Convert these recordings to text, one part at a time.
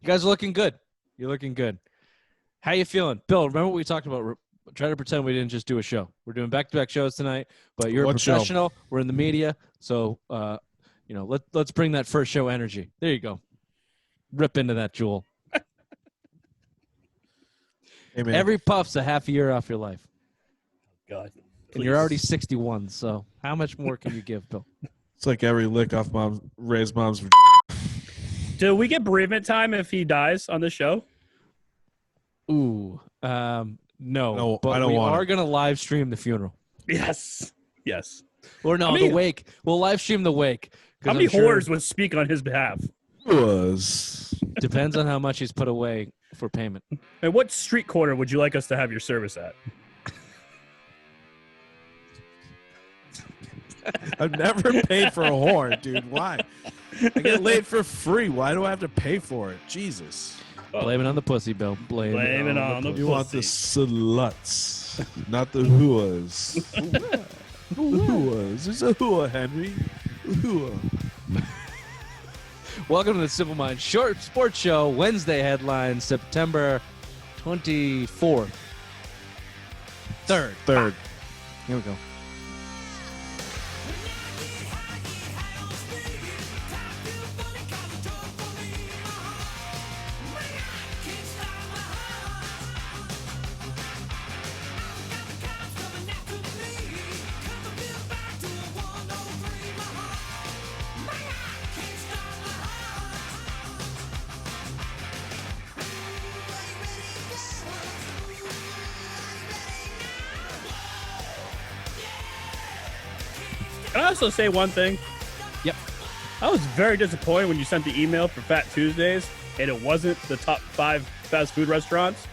You guys are looking good. You're looking good. How you feeling? Bill, remember what we talked about? Try to pretend we didn't just do a show. We're doing back-to-back shows tonight, but you're a professional. Show? We're in the media, so let's bring that first show energy. There you go. Rip into that, Jewel. Hey, every puff's a half a year off your life. God. Please. And you're already 61, so how much more can you give, Bill? It's like every lick off Ray's mom's. Do we get bereavement time if he dies on this show? Ooh, no, but I don't we want are going to live stream the funeral. Yes. Or no, the wake. We'll live stream the wake. How many whores would speak on his behalf? Depends on how much he's put away for payment. And what street corner would you like us to have your service at? I've never paid for a whore, dude. Why? I get laid for free. Why do I have to pay for it? Jesus. Blame it on the pussy, Bill. Blame it on the pussy. You want the sluts, not the whoas. The whoas. It's a whoa, Henry. Whoa. Welcome to the Simple Mind Short Sports Show. Wednesday headline, September 24th. Third. Here we go. Can I also say one thing? Yep. I was very disappointed when you sent the email for Fat Tuesdays and it wasn't the top 5 fast food restaurants.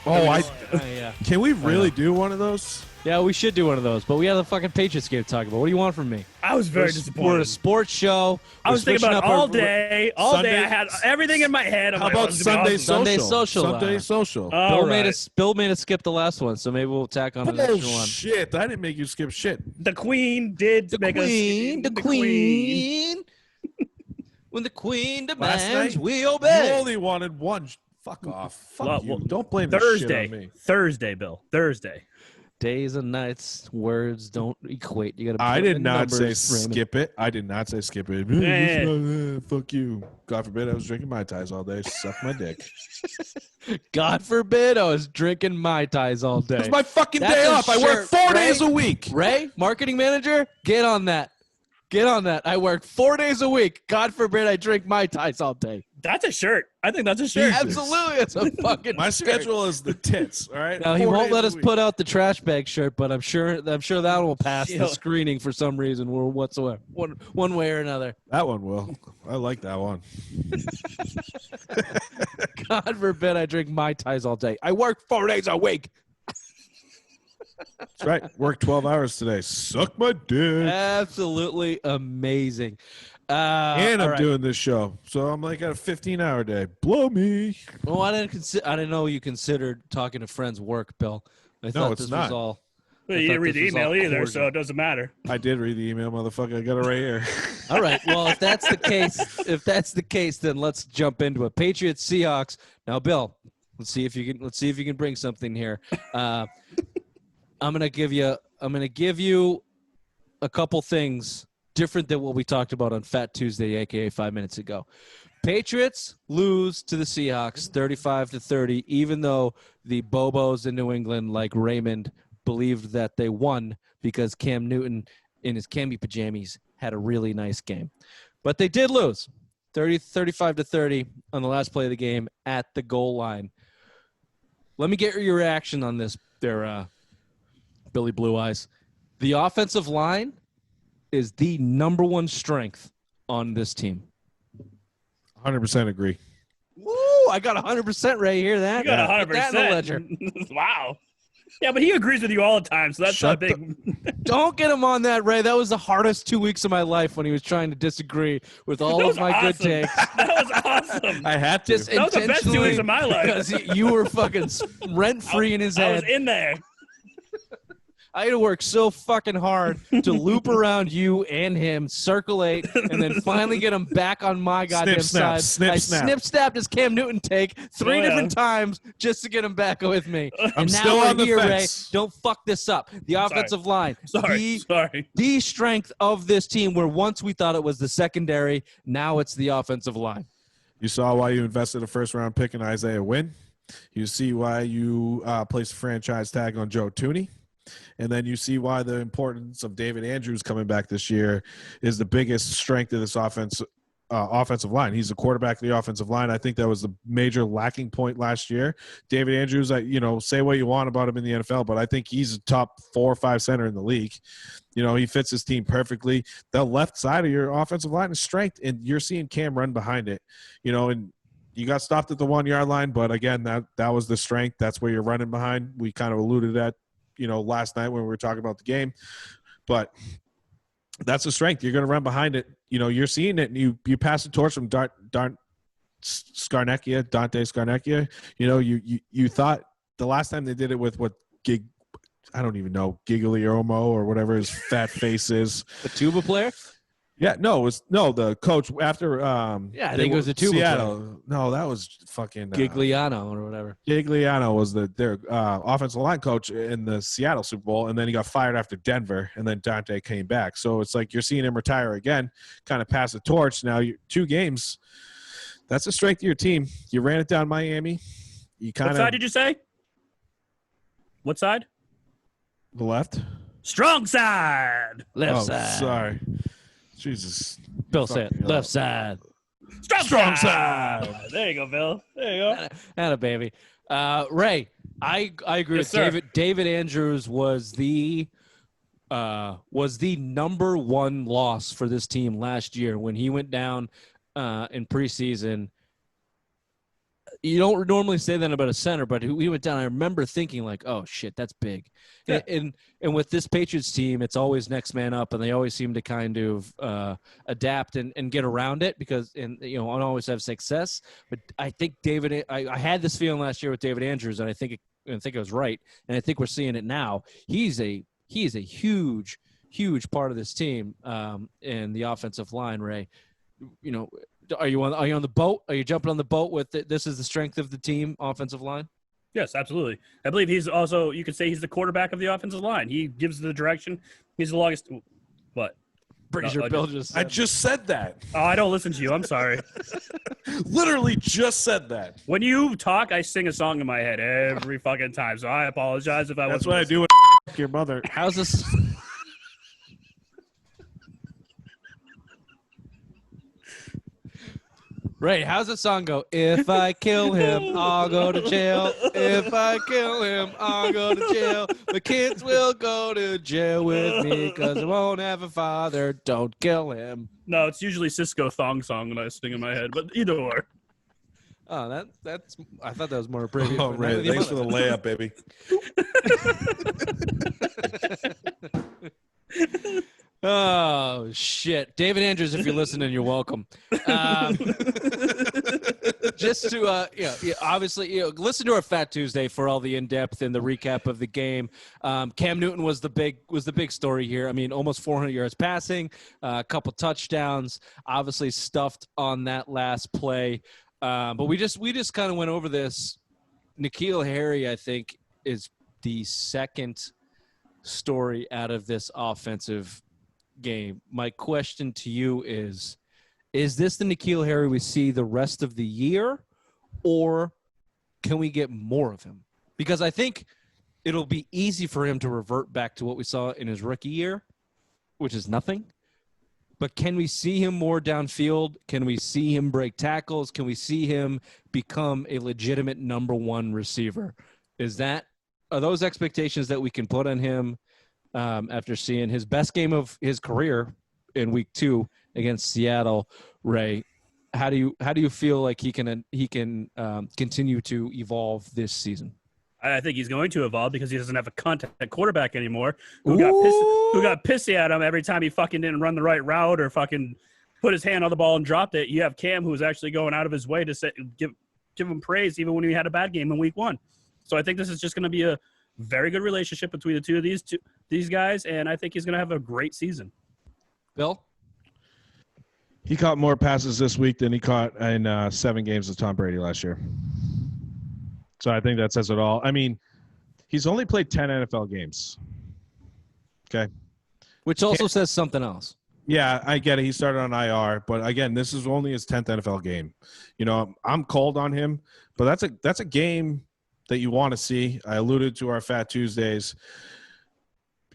Can we really do one of those? Yeah, we should do one of those, but we have the fucking Patriots game to talk about. What do you want from me? I was very disappointed. We're a sports show. I was thinking about it all day. All day I had everything in my head. How about Sunday Social? Sunday Social. Bill made us skip the last one, so maybe we'll tack on an extra one. Shit, I didn't make you skip shit. The Queen did make us. The Queen. When the Queen demands, we obey. You only wanted one. Fuck off. Fuck you. Don't blame this shit on me. Thursday, Bill. Thursday. Days and nights, words don't equate. You got to. I did not say skip it. I did not say skip it. Fuck you. God forbid I was drinking Mai Tais all day. Suck my dick. God forbid I was drinking Mai Tais all day. It's my fucking day off. I work 4 days a week. Ray, marketing manager, get on that. Get on that. I work 4 days a week. God forbid I drink Mai Tais all day. That's a shirt. I think that's a shirt. Absolutely, it's a fucking My shirt. schedule is the tits, all right? Now, he won't let us put out the trash bag shirt, but I'm sure that one will pass the screening for some reason or whatsoever, one way or another. That one will. I like that one. God forbid I drink Mai Tais all day. I work 4 days a week. That's right. Work 12 hours today. Suck my dick. Absolutely amazing. And I'm doing this show, so I'm like at a 15-hour day. Blow me. Well, I didn't know you considered talking to friends work, Bill. I thought this was all. Well, you didn't read the email either, so it doesn't matter. I did read the email, motherfucker. I got it right here. All right. Well, if that's the case, then let's jump into it. Patriots, Seahawks. Now, Bill, let's see if you can bring something here. I'm gonna give you a couple things different than what we talked about on Fat Tuesday, aka 5 minutes ago. Patriots lose to the Seahawks 35-30, even though the Bobos in New England, like Raymond, believed that they won because Cam Newton in his cami pajamas had a really nice game. But they did lose 35-30 on the last play of the game at the goal line. Let me get your reaction on this there, Billy Blue Eyes. The offensive line is the number one strength on this team. 100% agree. Woo! I got 100% right here. That you got 100%. That in the ledger. Wow. Yeah, but he agrees with you all the time, so that's not big. Don't get him on that, Ray. That was the hardest 2 weeks of my life when he was trying to disagree with all of my good takes. That was awesome. I had to. That was the best 2 weeks of my life. Because you were fucking rent-free in his head. I was in there. I had to work so fucking hard to loop around you and him, circulate, and then finally get him back on my goddamn side. I snip-snapped his Cam Newton take three different times just to get him back with me. I'm and now still we're on the here, fence. Ray. Don't fuck this up. The offensive line. Sorry. The strength of this team, where once we thought it was the secondary, now it's the offensive line. You saw why you invested a first-round pick in Isaiah Wynn. You see why you placed a franchise tag on Joe Thuney. And then you see why the importance of David Andrews coming back this year is the biggest strength of this offensive line. He's the quarterback of the offensive line. I think that was the major lacking point last year. David Andrews, say what you want about him in the NFL, but I think he's a top 4 or 5 center in the league. He fits his team perfectly. The left side of your offensive line is strength, and you're seeing Cam run behind it. And you got stopped at the 1-yard line, but again, that was the strength. That's where you're running behind. We kind of alluded to that, last night when we were talking about the game. But that's the strength. You're going to run behind it. You're seeing it, and you pass the torch from Dante Scarnecchia. You thought the last time they did it with I don't even know, Gigliomo or whatever his fat face is. The tuba player? Yeah, it was the coach after. I think it was a tuba Seattle. player. No, that was fucking Gigliano or whatever. Gigliano was their offensive line coach in the Seattle Super Bowl, and then he got fired after Denver, and then Dante came back. So it's like you're seeing him retire again, kind of pass the torch. Now, 2 games, that's the strength of your team. You ran it down Miami. What side did you say? What side? The left. Strong side. Left side. Sorry. Jesus. Bill said left side. Strong side. There you go, Bill. There you go. And a baby. Ray, I agree with sir. David. David Andrews was the number 1 loss for this team last year when he went down in preseason. You don't normally say that about a center, but he went down. I remember thinking like, "Oh shit, that's big." Yeah. And with this Patriots team, it's always next man up, and they always seem to kind of adapt and get around it because don't always have success. But I think I had this feeling last year with David Andrews, and I think I was right, and I think we're seeing it now. He is a huge part of this team and the offensive line. Ray, Are you on the boat? Are you jumping on the boat with it? This is the strength of the team, offensive line? Yes, absolutely. I believe he's also, you could say he's the quarterback of the offensive line. He gives the direction. He's the longest. What? Pretty sure Bill just said I just said that. Oh, I don't listen to you. I'm sorry. Literally just said that. When you talk, I sing a song in my head every fucking time. So I apologize if I was. That's what I do with your mother. How's this? Ray, how's the song go? If I kill him, I'll go to jail. If I kill him, I'll go to jail. The kids will go to jail with me because I won't have a father. Don't kill him. No, it's usually Cisco thong song when I sing in my head, but either or. Oh, that's. I thought that was more appropriate. Oh, Ray, thanks for the layup, baby. Oh shit, David Andrews, if you're listening, you're welcome. Just to obviously listen to our Fat Tuesday for all the in-depth and the recap of the game. Cam Newton was the big story here. I mean, almost 400 yards passing, a couple touchdowns, obviously stuffed on that last play. But we just kind of went over this. N'Keal Harry, I think, is the second story out of this offensive game. My question to you is this the N'Keal Harry we see the rest of the year, or can we get more of him? Because I think it'll be easy for him to revert back to what we saw in his rookie year, which is nothing. But can we see him more downfield? Can we see him break tackles? Can we see him become a legitimate number 1 receiver? Are those expectations that we can put on him after seeing his best game of his career in week 2 against Seattle? Ray, how do you feel like he can continue to evolve this season? I think he's going to evolve because he doesn't have a contact quarterback anymore who got pissy at him every time he fucking didn't run the right route or fucking put his hand on the ball and dropped it. You have Cam who's actually going out of his way to give him praise even when he had a bad game in week 1. So I think this is just going to be a very good relationship between the these guys, and I think he's going to have a great season. Bill? He caught more passes this week than he caught in 7 games with Tom Brady last year. So I think that says it all. I mean, he's only played 10 NFL games. Okay. Which also says something else. Yeah, I get it. He started on IR, but again, this is only his 10th NFL game. You know, I'm cold on him, but that's a game that you want to see. I alluded to our Fat Tuesdays.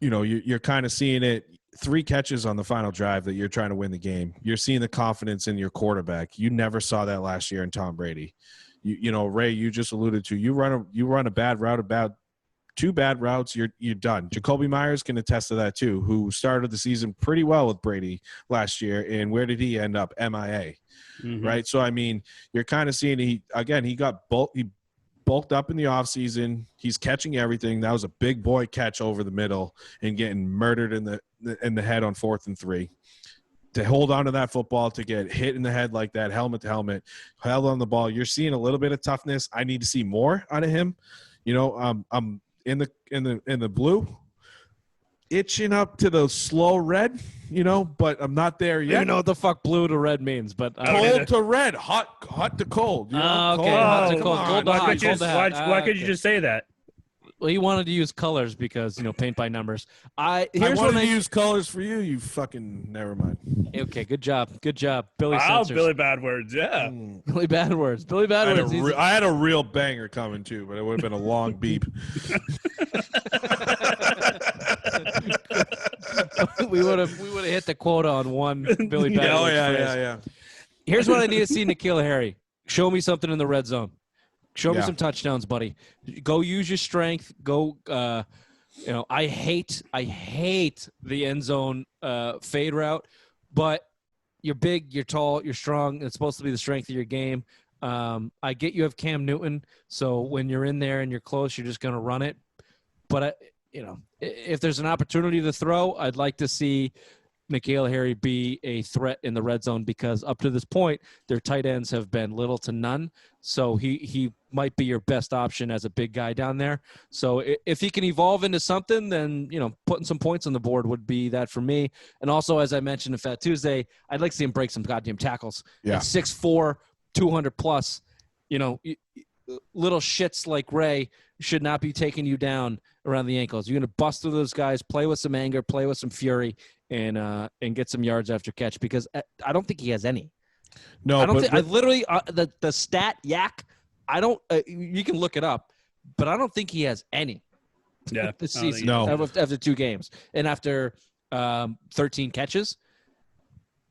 You know, you're kind of seeing it. 3 catches on the final drive that you're trying to win the game. You're seeing the confidence in your quarterback. You never saw that last year in Tom Brady. You know, Ray, you just alluded to you run a bad route, about 2 bad routes, you're done. Jacoby Myers can attest to that too, who started the season pretty well with Brady last year, and where did he end up? MIA, right? So I mean, you're kind of seeing he bulked up in the offseason. He's catching everything. That was a big boy catch over the middle and getting murdered in the head on 4th and 3. To hold on to that football, to get hit in the head like that, helmet to helmet, held on the ball. You're seeing a little bit of toughness. I need to see more out of him. You know, I'm in the blue, itching up to the slow red, you know, but I'm not there yet. You know what the fuck blue to red means, but cold to red, hot to cold. You know? Okay, hot to cold, cold to hot, cold to hot. Why could you just say that? Well, he wanted to use colors because, you know, paint by numbers. I wanted to use colors for you. You fucking never mind. Okay, good job, Billy. Wow, Censors. Billy Bad Words, yeah. Billy Bad Words. Billy Bad Words. I had a real banger coming too, but it would have been a long beep. we would have hit the quota on one Billy Bad Words. Yeah. Here's what I need to see, N'Keal Harry. Show me something in the red zone. Show me some touchdowns, buddy. Go use your strength. Go. You know, I hate the end zone fade route, but you're big, you're tall, you're strong. It's supposed to be the strength of your game. I get you have Cam Newton, so when you're in there and you're close, you're just going to run it. But you know, if there's an opportunity to throw, I'd like to see N'Keal Harry be a threat in the red zone, because up to this point, their tight ends have been little to none. So he might be your best option as a big guy down there. So if he can evolve into something, then, you know, putting some points on the board would be that for me. And also, as I mentioned in Fat Tuesday, I'd like to see him break some goddamn tackles. Yeah. At 6'4", 200 plus, you know, little shits like Ray should not be taking you down around the ankles. You're going to bust through those guys, play with some anger, play with some fury, and get some yards after catch, because I don't think he has any. No, I don't think I literally the stat yak. I don't. You can look it up, but I don't think he has any. Yeah, this season. No. After 2 games and after 13 catches.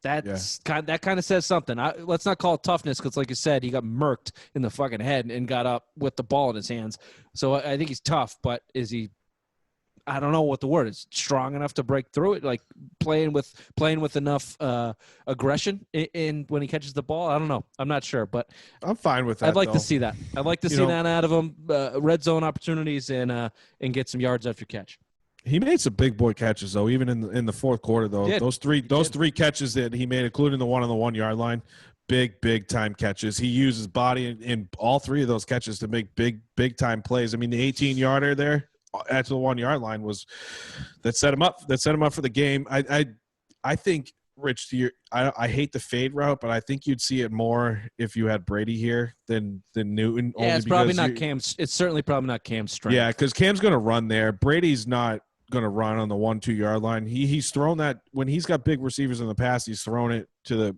That kind of says something. Let's not call it toughness, because, like you said, he got murked in the fucking head and got up with the ball in his hands. So I think he's tough, but is he? I don't know what the word is. Strong enough to break through it, like playing with enough aggression in when he catches the ball. I don't know. I'm not sure, but I'm fine with that. I'd like to see that. I'd like to see that out of him. Red zone opportunities and get some yards after catch. He made some big boy catches though, even in the fourth quarter though. Those three catches that he made, including the one on the 1 yard line, big time catches. He used his body in all 3 of those catches to make big time plays. I mean, the 18-yarder there at the 1 yard line that set him up. That set him up for the game. I think, Rich, I hate the fade route, but I think you'd see it more if you had Brady here than Newton. Yeah, it's probably not Cam's. It's certainly probably not Cam's strength. Yeah, because Cam's going to run there. Brady's not going to run on the 1-2 yard line. He's thrown that when he's got big receivers in the past. He's thrown it to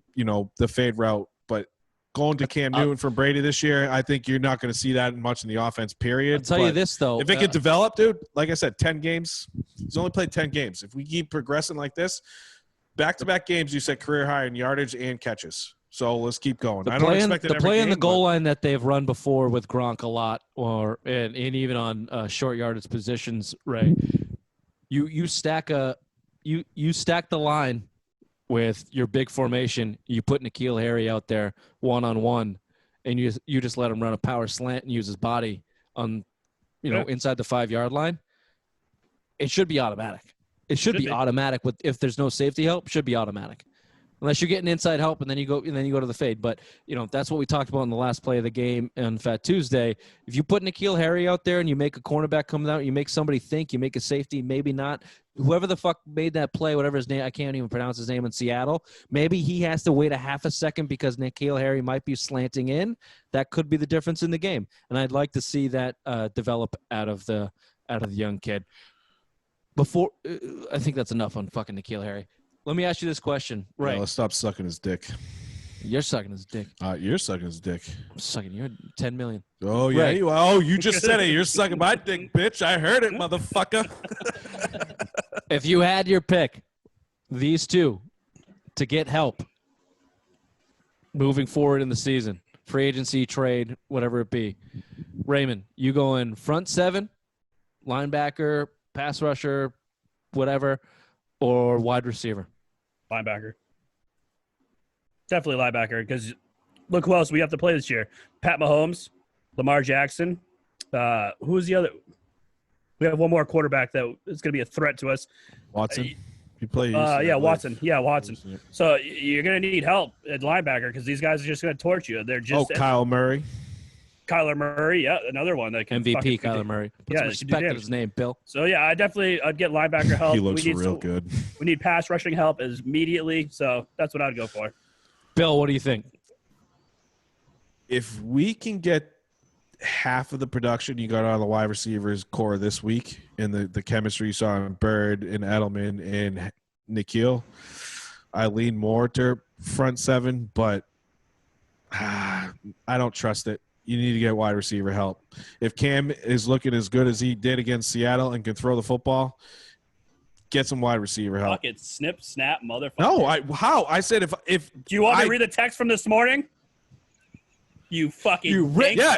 the fade route. But going to Cam Newton from Brady this year, I think you're not going to see that much in the offense. Period. I'll tell you this though, if it could develop, dude, like I said, 10 games. He's only played 10 games. If we keep progressing like this, back-to-back games, you set career high in yardage and catches. So let's keep going. I don't expect it every play in game, the goal line that they've run before with Gronk a lot, and even on short yardage positions, Ray. You stack the line with your big formation. You put N'Keal Harry out there 1-on-1, and you just let him run a power slant and use his body on, inside the 5 yard line. It should be automatic. It should be automatic if there's no safety help. Should be automatic. unless you're getting inside help, and then you go to the fade. But that's what we talked about in the last play of the game on Fat Tuesday. If you put N'Keal Harry out there and you make a cornerback come out, you make somebody think, you make a safety, maybe not. Whoever the fuck made that play, whatever his name, I can't even pronounce his name in Seattle. Maybe he has to wait a half a second because N'Keal Harry might be slanting in. That could be the difference in the game, and I'd like to see that develop out of the young kid. Before I think that's enough on fucking N'Keal Harry. Let me ask you this question. Right. Yeah, let's stop sucking his dick. You're sucking his dick. You're sucking his dick. I'm sucking your 10 million. Oh, yeah. Right. You just said it. You're sucking my dick, bitch. I heard it, motherfucker. If you had your pick, these two, to get help moving forward in the season, free agency, trade, whatever it be, Raymond, you go in front seven, linebacker, pass rusher, whatever, or wide receiver? Linebacker. Definitely linebacker, because look who else we have to play this year. Pat Mahomes, Lamar Jackson. Who's the other? We have one more quarterback that is going to be a threat to us. Watson. You play. Watson. Yeah, Watson. So you're going to need help at linebacker because these guys are just going to torch you. They're just Kyle Murray. Kyler Murray, yeah, another one that can MVP Kyler Murray. Put some respect on his name, Bill. So yeah, I'd get linebacker help. He looks real good. We need pass rushing help immediately, so that's what I'd go for. Bill, what do you think? If we can get half of the production you got out of the wide receivers core this week and the chemistry you saw in Bird and Edelman and N'Keal, I lean more to front seven, but I don't trust it. You need to get wide receiver help. If Cam is looking as good as he did against Seattle and can throw the football, get some wide receiver help. Fuck it, snip, snap, motherfucker. No, how? I said if do you want me to read the text from this morning? You fucking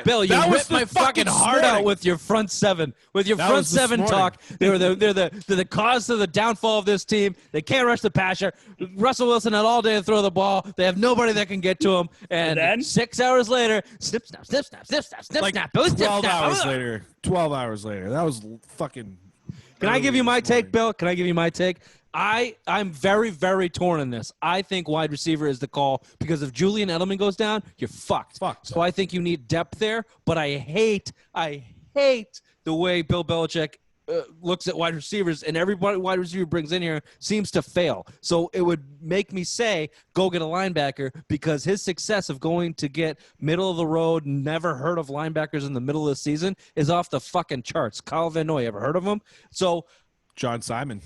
Bill, you ripped my fucking heart out with your front seven. With your front seven talk. They're the cause of the downfall of this team. They can't rush the passer. Russell Wilson had all day to throw the ball. They have nobody that can get to him. And then 6 hours later, snip, snap, snip, snap, snip, snap, snip, like snap. 12 hours later. 12 hours later. That was fucking. Can I give you my take, Bill? Can I give you my take? I'm very, very torn on this. I think wide receiver is the call because if Julian Edelman goes down, you're fucked. So I think you need depth there, but I hate the way Bill Belichick looks at wide receivers, and everybody wide receiver brings in here seems to fail. So it would make me say, go get a linebacker because his success of going to get middle of the road, never heard of linebackers in the middle of the season is off the fucking charts. Kyle Van Noy, ever heard of him? So John Simon,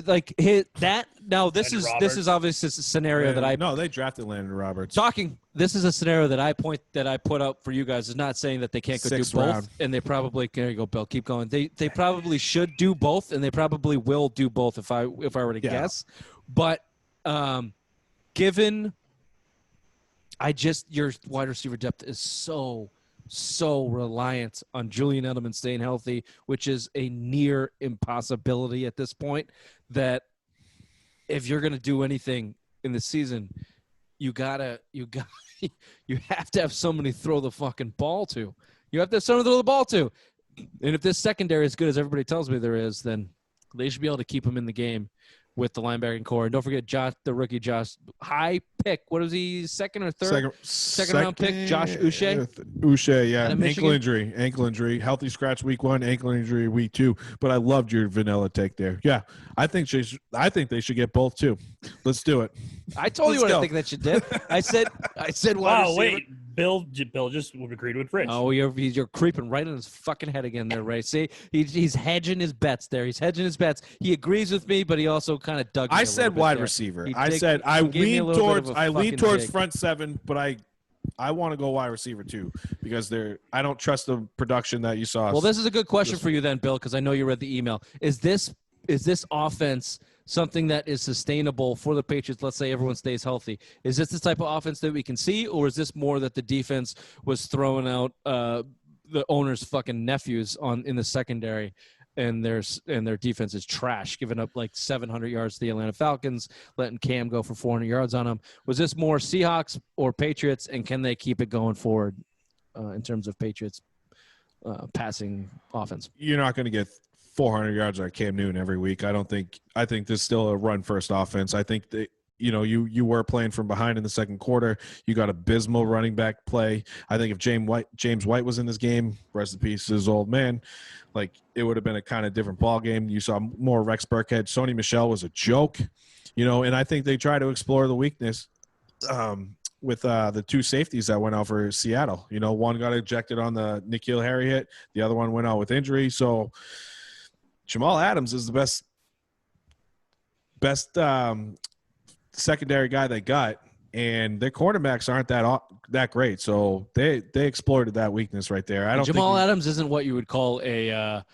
like hit that. Now this is obviously a scenario they drafted Landon Roberts. This is a scenario that I put up for you guys. Is not saying that they can't go do both, round. And they probably there you go, Bill. Keep going. They probably should do both, and they probably will do both if I were to guess. But given, your wide receiver depth is so reliant on Julian Edelman staying healthy, which is a near impossibility at this point, that if you're going to do anything in the season, you have to have somebody throw the fucking ball to. You have to have someone throw the ball to. And if this secondary is good as everybody tells me there is, then they should be able to keep him in the game with the linebacking core. And don't forget the rookie Josh, high pick. What was he, second or third? Second round pick, Josh Uche. Uche, yeah. Ankle injury. Healthy scratch week 1, ankle injury week 2. But I loved your vanilla take there. Yeah, I think they should get both too. Let's do it. I told you what I think that should do. I said wow, wait. Bill just agreed with Rich. Oh, you're creeping right in his fucking head again there, Ray. See, he's hedging his bets there. He's hedging his bets. He agrees with me, but he also kind of dug me I said wide receiver. I lean towards front seven, but I want to go wide receiver too because I don't trust the production that you saw. Well, this is a good question for you then, Bill, because I know you read the email. Is this offense something that is sustainable for the Patriots? Let's say everyone stays healthy. Is this the type of offense that we can see, or is this more that the defense was throwing out the owner's fucking nephews in the secondary, and their defense is trash, giving up like 700 yards to the Atlanta Falcons, letting Cam go for 400 yards on them? Was this more Seahawks or Patriots, and can they keep it going forward in terms of Patriots passing offense? You're not going to get 400 yards on Cam Newton every week. I think this is still a run-first offense. I think that you were playing from behind in the second quarter. You got abysmal running back play. I think if James White was in this game, rest in peace, his old man, like it would have been a kind of different ball game. You saw more Rex Burkhead. Sony Michel was a joke, and I think they try to explore the weakness with the two safeties that went out for Seattle. One got ejected on the N'Keal Harry hit. The other one went out with injury. So Jamal Adams is the best secondary guy they got, and their cornerbacks aren't that great. So they exploited that weakness right there. I don't Jamal think Adams isn't what you would call a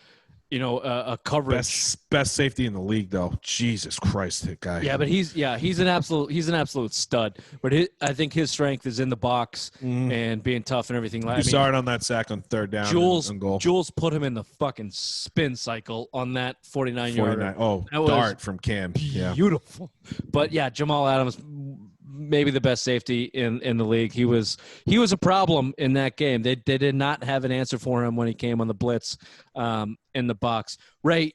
coverage best safety in the league, though. Jesus Christ, that guy. Yeah, but he's an absolute stud. But I think his strength is in the box and being tough and everything. You saw it on that sack on third down. and goal. Jules put him in the fucking spin cycle on that 49-yarder. Oh, that dart from Cam. Beautiful. Yeah. But yeah, Jamal Adams, maybe the best safety in the league. He was a problem in that game. They did not have an answer for him when he came on the blitz in the box. Ray,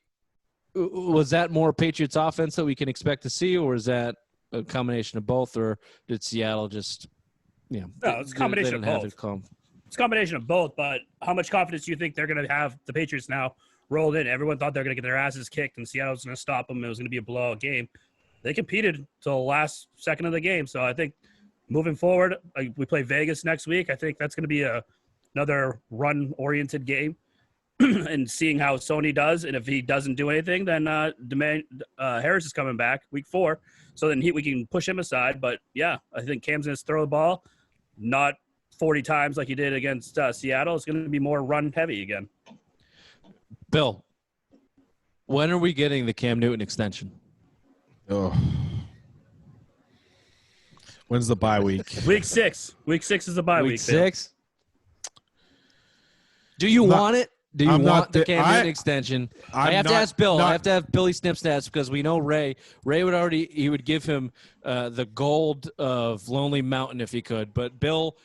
was that more Patriots offense that we can expect to see, or is that a combination of both, or did Seattle just No, it's a combination of both. It's a combination of both, but how much confidence do you think they're going to have the Patriots now rolled in? Everyone thought they were going to get their asses kicked and Seattle was going to stop them. It was going to be a blowout game. They competed till the last second of the game. So I think moving forward, we play Vegas next week. I think that's going to be another run-oriented game. And seeing how Sony does, and if he doesn't do anything, then Harris is coming back week 4. So then we can push him aside. But, yeah, I think Cam's going to throw the ball, not 40 times like he did against Seattle. It's going to be more run-heavy again. Bill, when are we getting the Cam Newton extension? Oh. When's the bye week? Week 6. Week 6 is the bye week. Week 6? Do you want it? Do you want the Cam Newton extension? I have to ask Bill. I have to have Billy Snipsnaps because we know Ray would give him the gold of Lonely Mountain if he could. But Bill,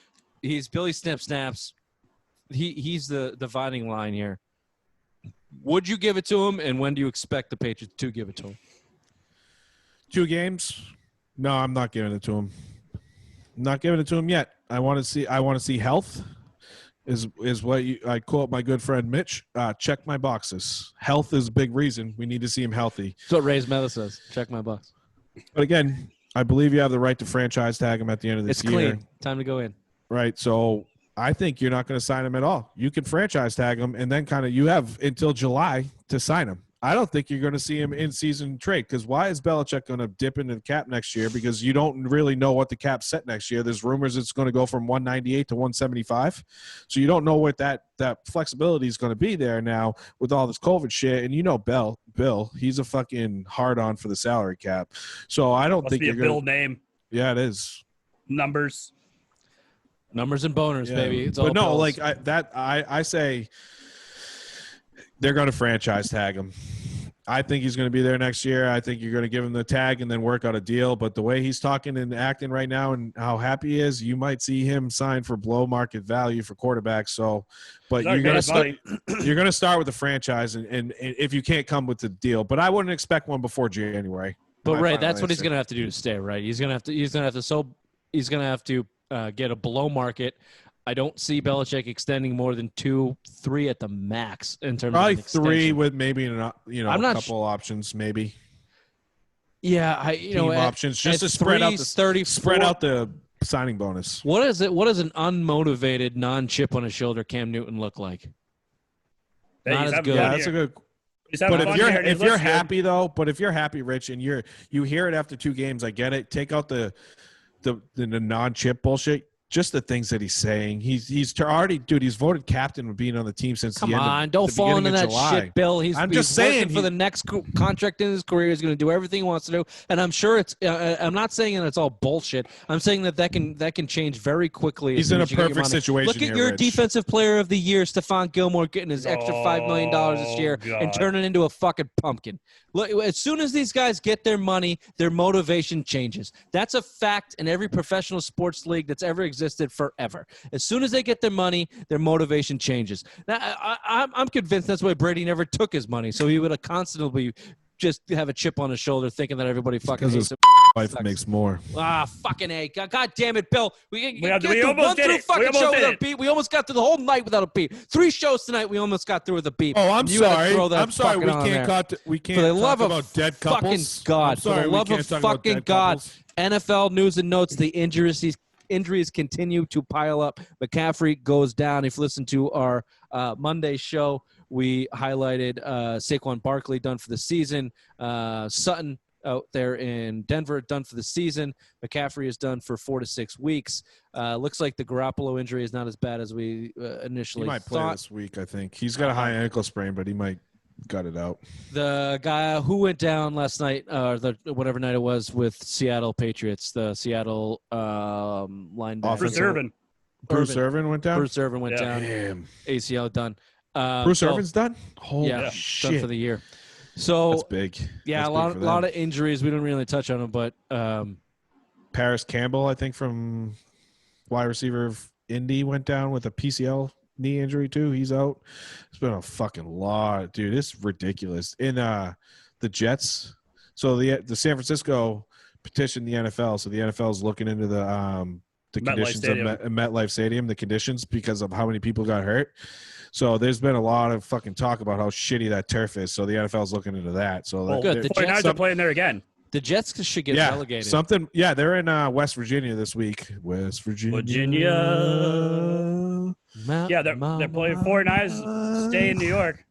he's Billy Snipsnaps. He's the dividing line here. Would you give it to him, and when do you expect the Patriots to give it to him? 2 games? No, I'm not giving it to him. I'm not giving it to him yet. I want to see health. Is what I quote my good friend Mitch. Check my boxes. Health is a big reason. We need to see him healthy. That's what Ray's Mother says. Check my box. But again, I believe you have the right to franchise tag him at the end of this year. It's clean. Time to go in. Right. So I think you're not going to sign him at all. You can franchise tag him, and then you have until July to sign him. I don't think you're going to see him in season trade because why is Belichick going to dip into the cap next year? Because you don't really know what the cap's set next year. There's rumors it's going to go from 198 to 175. So you don't know what that flexibility is going to be there now with all this COVID shit. And Bill, he's a fucking hard on for the salary cap. So I don't think you're going to. Bill name. Yeah, it is. Numbers and boners, baby. It's but all no, bills. I say they're going to franchise tag him. I think he's going to be there next year. I think you're going to give him the tag and then work out a deal. But the way he's talking and acting right now and how happy he is, you might see him sign for below market value for quarterbacks. So, but you're going to start with the franchise and if you can't come with the deal. But I wouldn't expect one before January. But Ray, that's what he's going to have to do to stay, right? He's going to have to get a below market. I don't see Belichick extending more than 2-3 at the max in terms probably of extension. 3 with maybe a couple options maybe. Yeah, team options just to spread out the signing bonus. What is it? What does an unmotivated, non-chip on his shoulder Cam Newton look like? Not as good. Yeah, that's a good. But if you're happy though, if you're happy, Rich, and you hear it after 2 games, I get it. Take out the non-chip bullshit. Just the things that he's saying. He's already, dude. He's voted captain of being on the team since Come on, don't fall into that shit, Bill. He's just saying for the next contract in his career. He's going to do everything he wants to do, and I'm sure it's. I'm not saying that it's all bullshit. I'm saying that can change very quickly. He's in a perfect situation. Look at your defensive player of the year, Stephon Gilmore, getting his extra $5 million this year and turning into a fucking pumpkin. Look, as soon as these guys get their money, their motivation changes. That's a fact in every professional sports league that's ever existed forever. As soon as they get their money, their motivation changes. Now, I'm convinced that's why Brady never took his money, so he would have constantly just have a chip on his shoulder, thinking that everybody fucking hates him. Wife makes more. Fucking A. God damn it, Bill. We get we through almost one did through it. fucking We show almost without did a beat. We almost got through the whole night without a beat. 3 shows tonight. We almost got through with a beat. Oh, I'm And you had to sorry. throw that I'm sorry. fucking We on can't there. we can't For the talk love of about dead couples. fucking God. I'm sorry, For the we love can't of talk about fucking dead God. couples. NFL news and notes. The injuries continue to pile up. McCaffrey goes down. If you listen to our Monday show, we highlighted Saquon Barkley done for the season. Sutton out there in Denver done for the season. McCaffrey is done for 4 to 6 weeks. Looks like the Garoppolo injury is not as bad as we initially He might play thought. this week, I think. He's got a high ankle sprain, but he might gut it out. The guy who went down last night, whatever night it was, with Seattle Patriots, the Seattle linebacker. Bruce Bruce Irvin went down? Bruce Irvin went down. Damn. ACL done. Bruce Irvin's done? Holy Yeah, shit. done for the year. So That's big. yeah, That's a big lot for lot them. of injuries. We didn't really touch on them, but Paris Campbell, I think, from wide receiver of Indy, went down with a PCL knee injury too. He's out. It's been a fucking lot, dude. It's ridiculous. In the Jets, so the San Francisco petitioned the NFL, so the NFL is looking into the conditions of MetLife Stadium, the conditions because of how many people got hurt. So there's been a lot of fucking talk about how shitty that turf is. So the NFL is looking into that. So good. The 49ers are playing there again. the Jets should get relegated. They're in West Virginia this week. West Virginia. Yeah, they're playing 49ers. Stay in New York.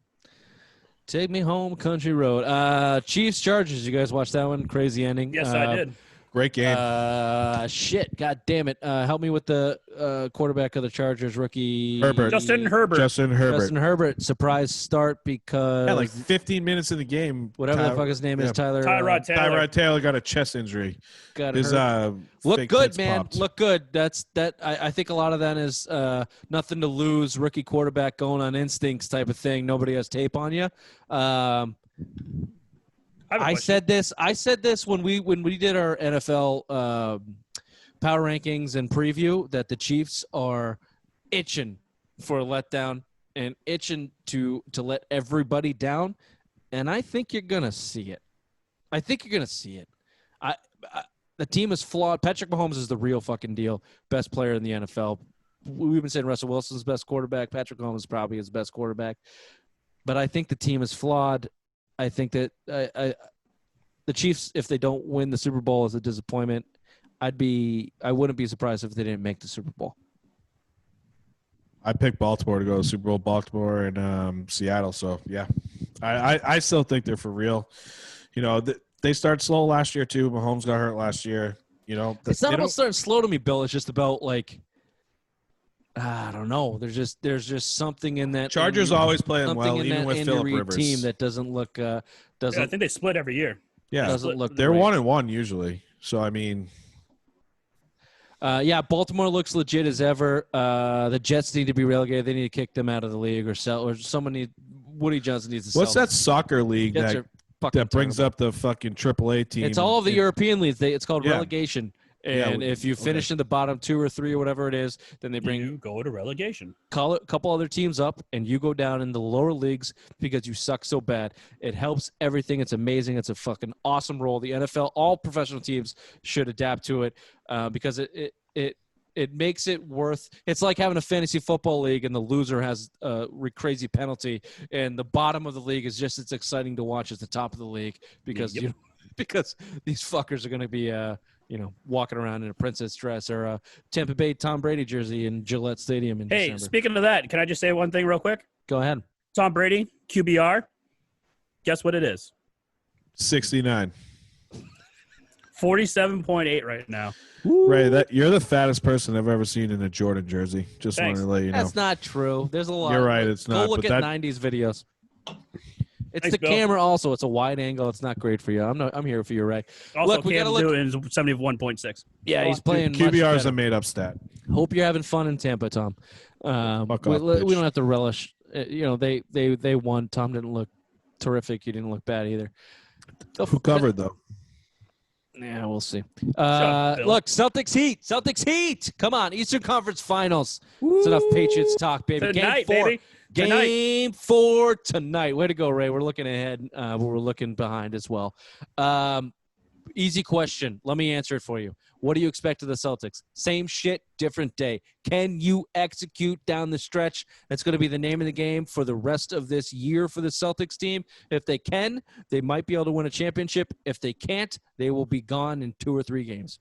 Take me home, country road. Chiefs Chargers. You guys watch that one? Crazy ending. Yes, I did. Great game. Shit. God damn it. Help me with the quarterback of the Chargers, rookie Herbert. Justin Herbert. Surprise start because like 15 minutes in the game. whatever the fuck his name is, Tyrod Taylor. Tyrod Taylor got a chest injury. Got His look fake good, tits man. popped. Look good. I think a lot of that is nothing to lose. Rookie quarterback going on instincts type of thing. Nobody has tape on you. I said this when we did our NFL power rankings and preview that the Chiefs are itching for a letdown and itching to let everybody down, and I think you're gonna see it. The team is flawed. Patrick Mahomes is the real fucking deal. Best player in the NFL. We've been saying Russell Wilson's best quarterback. Patrick Mahomes is probably his best quarterback. But I think the team is flawed. I think that the Chiefs, if they don't win the Super Bowl, is a disappointment. I wouldn't be surprised if they didn't make the Super Bowl. I picked Baltimore to go to the Super Bowl. Baltimore and Seattle. So yeah, I still think they're for real. You know, they started slow last year too. Mahomes got hurt last year. You know, it's not about starting slow to me, Bill. It's just about like. I don't know. There's just something in that. Chargers always playing well, even with Phillip Rivers. Team that doesn't look. I think they split every year. Yeah, doesn't look. They're great. 1-1 usually. So I mean, Baltimore looks legit as ever. The Jets need to be relegated. They need to kick them out of the league or sell. Or someone need. Woody Johnson needs to sell. What's that soccer league that brings up the fucking AAA team? It's all of the European leagues. It's called relegation. And Yeah, if you finish in the bottom 2 or 3 or whatever it is, then they bring you go to relegation. Call a couple other teams up, and you go down in the lower leagues because you suck so bad. It helps everything. It's amazing. It's a fucking awesome role. The NFL, all professional teams should adapt to it because it makes it worth. It's like having a fantasy football league, and the loser has a crazy penalty, and the bottom of the league is just as exciting to watch as the top of the league because because these fuckers are going to be. Walking around in a princess dress or a Tampa Bay Tom Brady jersey in Gillette Stadium in December. Speaking of that, can I just say one thing real quick? Go ahead. Tom Brady, QBR. Guess what it is? 69. 47.8 right now. Ray, you're the fattest person I've ever seen in a Jordan jersey. Just wanted to let you know. That's not true. There's a lot. You're right. It's not. Go look at 90s videos. It's Thanks, the Bill. camera also. It's a wide angle. It's not great for you. I'm here for you, Ray. Also, look, we got to look. Newton is 71.6. Yeah, he's playing. QBR is a made-up stat. Hope you're having fun in Tampa, Tom. We don't have to relish. They won. Tom didn't look terrific. You didn't look bad either. Who covered though? Yeah, we'll see. up, Look, Celtics Heat. Come on, Eastern Conference Finals. It's enough Patriots talk, baby. Tonight, Game 4. baby. Game 4 tonight. Way to go, Ray. We're looking ahead. We're looking behind as well. Easy question. Let me answer it for you. What do you expect of the Celtics? Same shit, different day. Can you execute down the stretch? That's going to be the name of the game for the rest of this year for the Celtics team. If they can, they might be able to win a championship. If they can't, they will be gone in 2 or 3 games.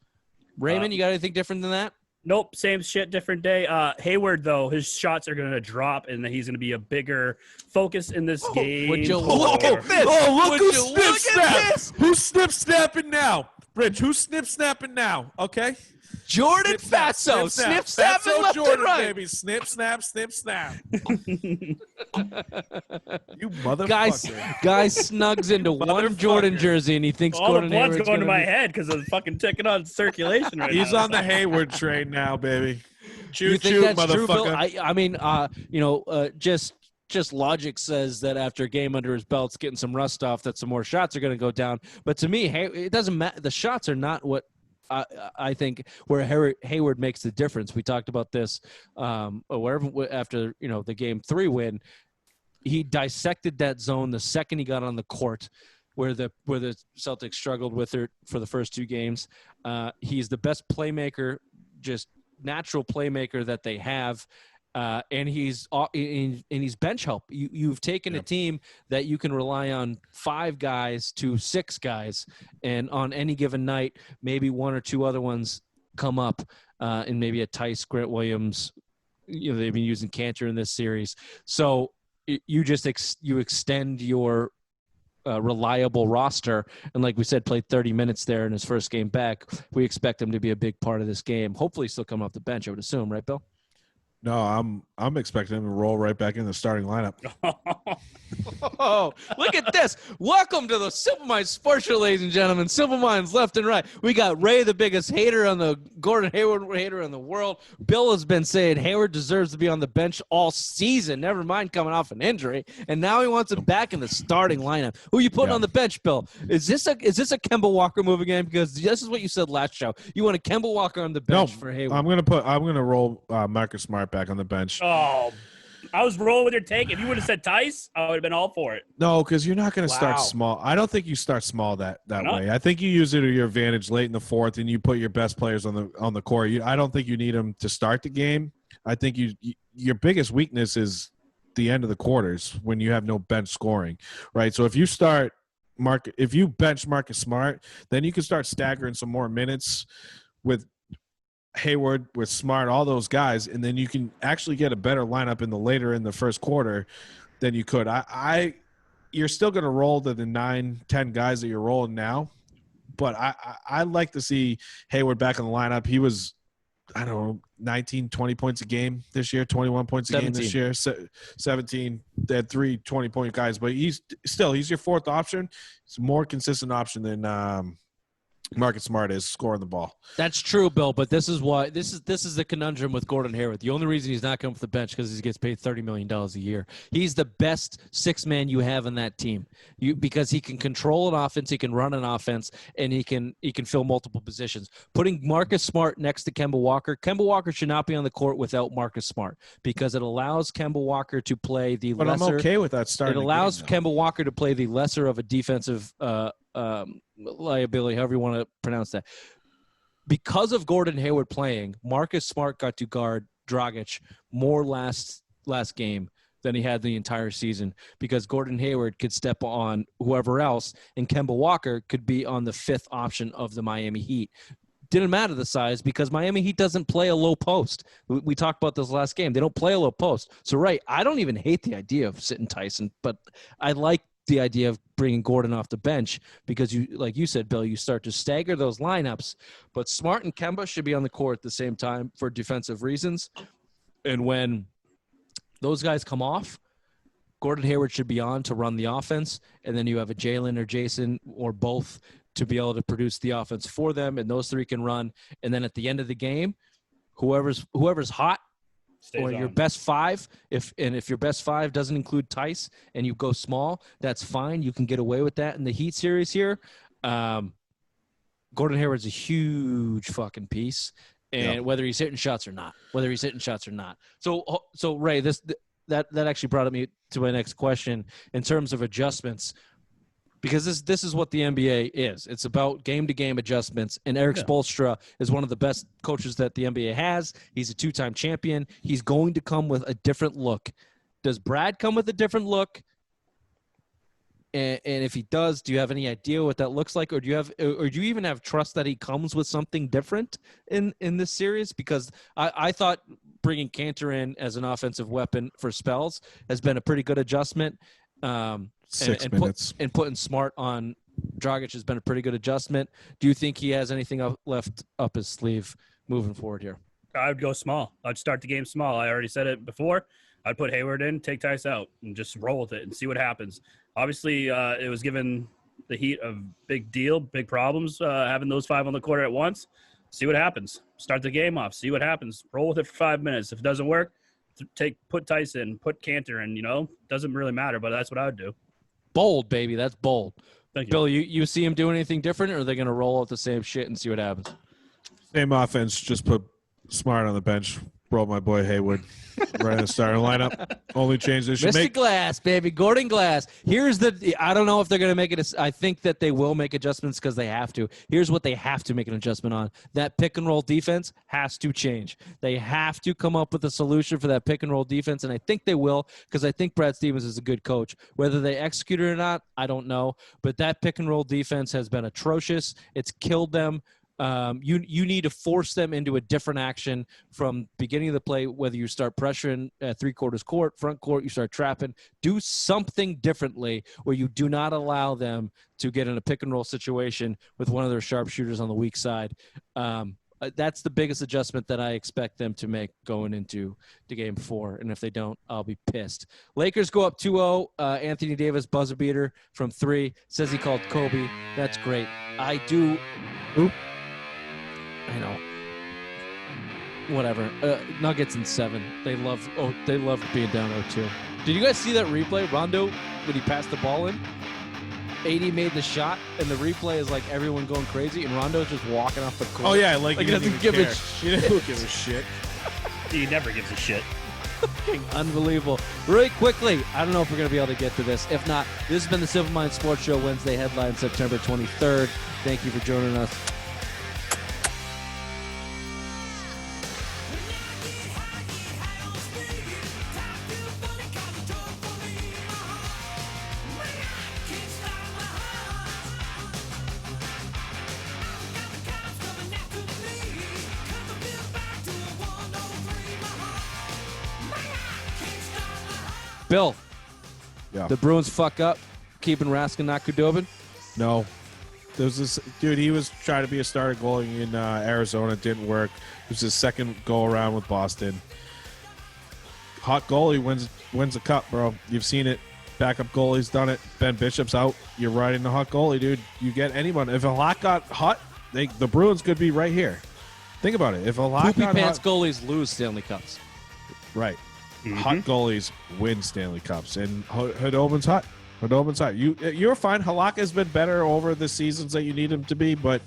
Raymond, you got anything different than that? Nope, same shit, different day. Hayward, though, his shots are going to drop, and he's going to be a bigger focus in this game. Would you Look at this! Look who's snip-snapping! Who's snip-snapping now? Rich, who's snip-snapping now? Okay? Jordan Fatso. Snip, snap, and left Jordan, and right. baby. Snip, snap, snip, snap. You motherfucker. Guy snugs into one Jordan jersey, and he thinks All Gordon the blood's Hayward's going to my be... head because I'm fucking ticking on circulation right now. He's on the Hayward train now, baby. You think Choo-choo, that's true, Bill? motherfucker. I mean, just logic says that after a game under his belt's getting some rust off, that some more shots are going to go down. But to me, it doesn't matter. The shots are not what I think where Hayward makes the difference. We talked about this after the Game 3 win. He dissected that zone the second he got on the court, where the Celtics struggled with it for the first 2 games. He's the best playmaker, just natural playmaker that they have. And he's bench help. You've taken a team that you can rely on 5 guys to 6 guys, and on any given night, maybe 1 or 2 other ones come up, and maybe a Tice, Grant Williams. They've been using Cantor in this series, so you extend your reliable roster, and like we said, played 30 minutes there in his first game back. We expect him to be a big part of this game. Hopefully, still come off the bench, I would assume, right, Bill? No, I'm expecting him to roll right back in the starting lineup. Oh, look at this. Welcome to the Simple Minds Sports Show, ladies and gentlemen. Simple Minds left and right. We got Ray, the biggest hater on the Gordon Hayward hater in the world. Bill has been saying Hayward deserves to be on the bench all season, never mind coming off an injury. And now he wants him back in the starting lineup. Who are you putting on the bench, Bill? Is this a Kemba Walker move again? Because this is what you said last show. You want a Kemba Walker on the bench for Hayward. I'm gonna roll Marcus Smart back on the bench. Oh, I was rolling with your take. If you would have said Tice, I would have been all for it. No, because you're not going to start small. I don't think you start small that way. I think you use it to your advantage late in the fourth, and you put your best players on the court. I don't think you need them to start the game. I think your biggest weakness is the end of the quarters when you have no bench scoring, right? So if you bench Marcus Smart, then you can start staggering some more minutes with Hayward, with Smart, all those guys, and then you can actually get a better lineup later in the first quarter than you could. You're still going to roll the 9-10 guys that you're rolling now, but I like to see Hayward back in the lineup. He was, 19, 20 points a game this year, 21 points a 17. game this year, 17. They had 3 20-point guys, but he's your fourth option. It's a more consistent option than Marcus Smart is scoring the ball. That's true, Bill, but this is why this is the conundrum with Gordon Hayward. The only reason he's not coming off the bench because he gets paid $30 million a year. He's the best 6-man you have in that team. Because he can control an offense, he can run an offense, and he can fill multiple positions. Putting Marcus Smart next to Kemba Walker should not be on the court without Marcus Smart because it allows Kemba Walker to play the but lesser. I'm okay with that starting. It allows game, Kemba Walker to play the lesser of a defensive liability, however you want to pronounce that. Because of Gordon Hayward playing, Marcus Smart got to guard Dragic more last game than he had the entire season because Gordon Hayward could step on whoever else, and Kemba Walker could be on the 5th option of the Miami Heat. Didn't matter the size because Miami Heat doesn't play a low post. We talked about this last game. They don't play a low post. So, right, I don't even hate the idea of sitting Tyson, but I like the idea of bringing Gordon off the bench because like you said, Bill, you start to stagger those lineups, but Smart and Kemba should be on the court at the same time for defensive reasons. And when those guys come off, Gordon Hayward should be on to run the offense. And then you have a Jalen or Jason or both to be able to produce the offense for them. And those 3 can run. And then at the end of the game, whoever's hot, or your best 5, if your best 5 doesn't include Tice and you go small, that's fine. You can get away with that in the Heat series here. Gordon Hayward's a huge fucking piece, and whether he's hitting shots or not. So Ray, that actually brought me to my next question in terms of adjustments, because this is what the NBA is. It's about game-to-game adjustments, and Eric Spoelstra is one of the best coaches that the NBA has. He's a 2-time champion. He's going to come with a different look. Does Brad come with a different look? And if he does, do you have any idea what that looks like, or do you even have trust that he comes with something different in this series? Because I thought bringing Cantor in as an offensive weapon for spells has been a pretty good adjustment. 6 minutes. And putting Smart on Dragic has been a pretty good adjustment. Do you think he has anything left up his sleeve moving forward here? I would go small. I'd start the game small. I already said it before. I'd put Hayward in, take Tice out, and just roll with it and see what happens. Obviously, it was given the Heat a big deal, big problems, having those 5 on the court at once. See what happens. Start the game off. See what happens. Roll with it for 5 minutes. If it doesn't work, put Tice in, put Cantor in. Doesn't really matter, but that's what I would do. Bold, baby. That's bold. Thank you. Bill, you see him doing anything different, or are they going to roll out the same shit and see what happens? Same offense, just put Smart on the bench. Roll my boy Hayward right in the starting lineup. Only change they should Mr. make. Glass, baby. Gordon Glass. I don't know if they're going to make it. I think that they will make adjustments because they have to. Here's what they have to make an adjustment on. That pick and roll defense has to change. They have to come up with a solution for that pick and roll defense, and I think they will, because I think Brad Stevens is a good coach. Whether they execute it or not, I don't know. But that pick and roll defense has been atrocious. It's killed them. You need to force them into a different action from beginning of the play, whether you start pressuring three-quarters court, front court, you start trapping. Do something differently where you do not allow them to get in a pick-and-roll situation with one of their sharpshooters on the weak side. That's the biggest adjustment that I expect them to make going into Game 4, and if they don't, I'll be pissed. Lakers go up 2-0. Anthony Davis buzzer beater from 3. Says he called Kobe. That's great. I do – I know. Whatever. Nuggets in 7. They love being down 0-2. Did you guys see that replay? Rondo, when he passed the ball in, AD made the shot, and the replay is like everyone going crazy, and Rondo's just walking off the court. Oh yeah, like he doesn't give a shit. He doesn't give a shit. He never gives a shit. Unbelievable. Really quickly, I don't know if we're going to be able to get to this. If not, this has been the Silver Mind Sports Show Wednesday headline September 23rd. Thank you for joining us. Bill, Yeah. the Bruins fuck up, keeping Raskin Nakudobin. No. There was this dude, he was trying to be a starter goalie in Arizona. It didn't work. It was his second go around with Boston. Hot goalie wins a cup, bro. You've seen it. Backup goalie's done it. Ben Bishop's out. You're riding the hot goalie, dude. You get anyone. If a lot got hot, the Bruins could be right here. Think about it. If a lot Poopy got pants hot, goalies lose Stanley Cups. right. Hot goalies win Stanley Cups, and Hudobin's hot. Hudobin's hot. You're fine. Halak has been better over the seasons that you need him to be, but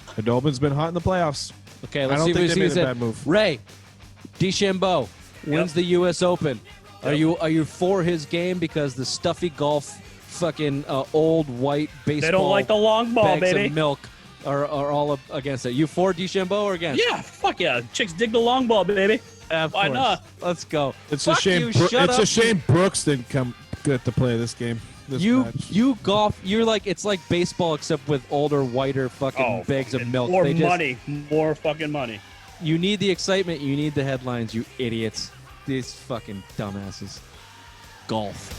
Hudobin's been hot in the playoffs. Okay, I let's don't see think if they we made see a bad move. Ray DeChambeau wins the U.S. Open. Are you for his game because the stuffy golf, fucking old white baseball? They don't like the long ball, bags baby. of milk are all up against it. You for DeChambeau or against? Yeah, fuck yeah. Chicks dig the long ball, baby. Of Why course. not? Let's go. It's Fuck a shame. you, shut It's up. a shame Brooks didn't come get to play this game. This match. You golf. You're like, it's like baseball except with older, whiter fucking bags of milk. More They just- money. More fucking money. You need the excitement. You need the headlines. You idiots. These fucking dumbasses. Golf.